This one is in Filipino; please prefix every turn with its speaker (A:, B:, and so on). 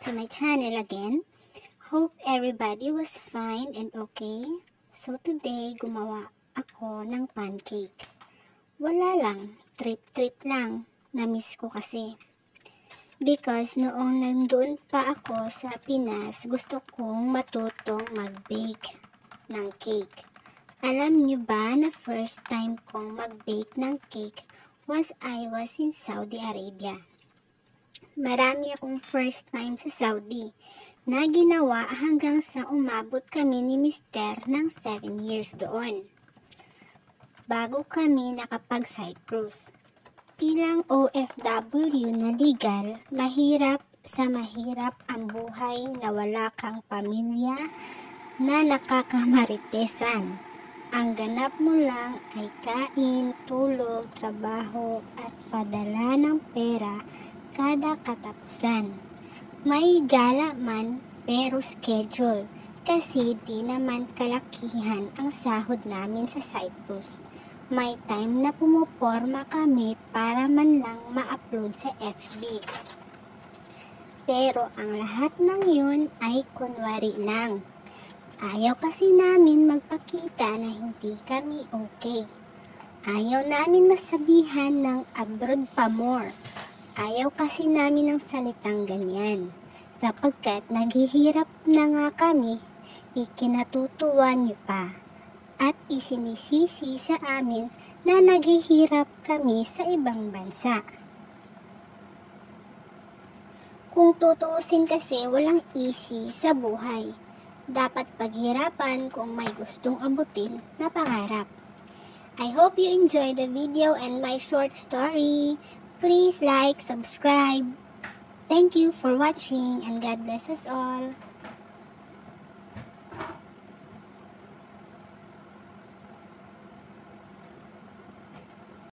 A: to my channel again. Hope everybody was fine and okay. So today, gumawa ako ng pancake. Wala lang, trip lang. Na-miss ko kasi. Because noong nandoon pa ako sa Pinas, gusto kong matutong mag-bake ng cake. Alam niyo ba na first time kong mag-bake ng cake was I was in Saudi Arabia. Marami akong first time sa Saudi na ginawa hanggang sa umabot kami ni Mister ng 7 years doon. Bago kami nakapag-Cyprus. Bilang OFW na legal, mahirap ang buhay na wala kang pamilya na nakakamaritesan. Ang ganap mo lang ay kain, tulog, trabaho at padala ng pera kada katapusan. May gala man pero schedule kasi di naman kalakihan ang sahod namin sa Cyprus. May time na pumuporma kami para man lang ma-upload sa FB. Pero ang lahat ng yun ay kunwari lang. Ayaw kasi namin magpakita na hindi kami okay. Ayaw namin masabihan ng abroad pa more. Ayaw kasi namin ng salitang ganyan. Sapagkat naghihirap na nga kami, ikinatutuwa niyo pa. At isinisisi sa amin na naghihirap kami sa ibang bansa. Kung tutuusin kasi walang easy sa buhay. Dapat paghirapan kung may gustong abutin na pangarap. I hope you enjoy the video and my short story. Please like, subscribe. Thank you for watching and God bless us all.